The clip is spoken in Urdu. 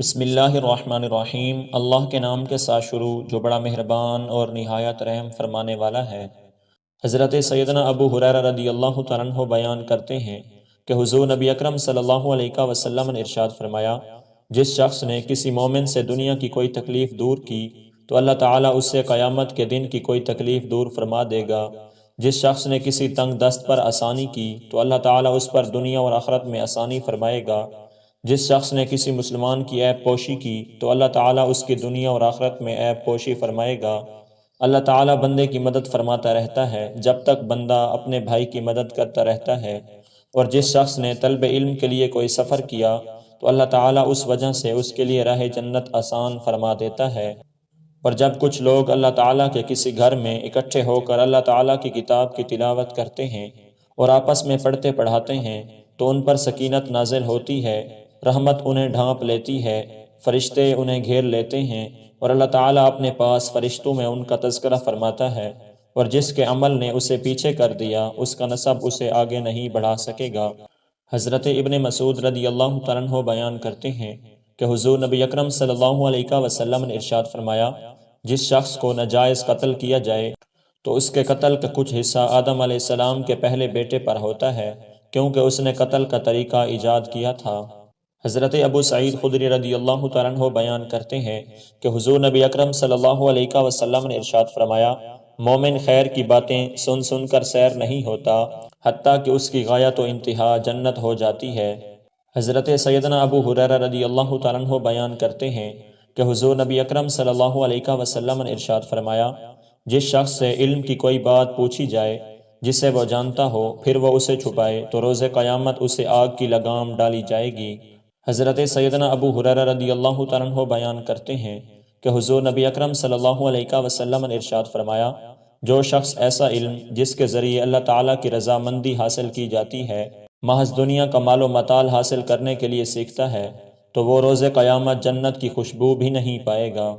بسم اللہ الرحمن الرحیم۔ اللہ کے نام کے ساتھ شروع جو بڑا مہربان اور نہایت رحم فرمانے والا ہے۔ حضرت سیدنا ابو ہریرہ رضی اللہ تعالیٰ عنہ بیان کرتے ہیں کہ حضور نبی اکرم صلی اللہ علیہ وسلم نے ارشاد فرمایا، جس شخص نے کسی مومن سے دنیا کی کوئی تکلیف دور کی تو اللہ تعالیٰ اس سے قیامت کے دن کی کوئی تکلیف دور فرما دے گا۔ جس شخص نے کسی تنگ دست پر آسانی کی تو اللہ تعالیٰ اس پر دنیا اور آخرت میں آسانی فرمائے گا۔ جس شخص نے کسی مسلمان کی عیب پوشی کی تو اللہ تعالیٰ اس کی دنیا اور آخرت میں عیب پوشی فرمائے گا۔ اللہ تعالیٰ بندے کی مدد فرماتا رہتا ہے جب تک بندہ اپنے بھائی کی مدد کرتا رہتا ہے۔ اور جس شخص نے طلب علم کے لیے کوئی سفر کیا تو اللہ تعالیٰ اس وجہ سے اس کے لیے راہ جنت آسان فرما دیتا ہے۔ اور جب کچھ لوگ اللہ تعالیٰ کے کسی گھر میں اکٹھے ہو کر اللہ تعالیٰ کی کتاب کی تلاوت کرتے ہیں اور آپس میں پڑھتے پڑھاتے ہیں تو ان پر سکینت نازل ہوتی ہے، رحمت انہیں ڈھانپ لیتی ہے، فرشتے انہیں گھیر لیتے ہیں اور اللہ تعالیٰ اپنے پاس فرشتوں میں ان کا تذکرہ فرماتا ہے، اور جس کے عمل نے اسے پیچھے کر دیا اس کا نسب اسے آگے نہیں بڑھا سکے گا۔ حضرت ابن مسعود رضی اللہ تعالیٰ عنہ بیان کرتے ہیں کہ حضور نبی اکرم صلی اللہ علیہ وسلم نے ارشاد فرمایا، جس شخص کو ناجائز قتل کیا جائے تو اس کے قتل کا کچھ حصہ آدم علیہ السلام کے پہلے بیٹے پر ہوتا ہے، کیونکہ اس نے قتل کا طریقہ ایجاد کیا تھا۔ حضرت ابو سعید خدری رضی اللہ تعالیٰ عنہ بیان کرتے ہیں کہ حضور نبی اکرم صلی اللہ علیہ وسلم نے ارشاد فرمایا، مومن خیر کی باتیں سن سن کر سیر نہیں ہوتا حتیٰ کہ اس کی غایت و انتہا جنت ہو جاتی ہے۔ حضرت سیدنا ابو ہریرہ رضی اللہ تعالیٰ عنہ بیان کرتے ہیں کہ حضور نبی اکرم صلی اللہ علیہ وسلم نے ارشاد فرمایا، جس شخص سے علم کی کوئی بات پوچھی جائے جسے وہ جانتا ہو پھر وہ اسے چھپائے تو روز قیامت اسے آگ کی لگام ڈالی جائے گی۔ حضرت سیدنا ابو ہریرہ رضی اللہ تعالیٰ عنہ بیان کرتے ہیں کہ حضور نبی اکرم صلی اللہ علیہ وسلم نے ارشاد فرمایا، جو شخص ایسا علم جس کے ذریعے اللہ تعالیٰ کی رضامندی حاصل کی جاتی ہے محض دنیا کا مال و متاع حاصل کرنے کے لیے سیکھتا ہے تو وہ روز قیامت جنت کی خوشبو بھی نہیں پائے گا۔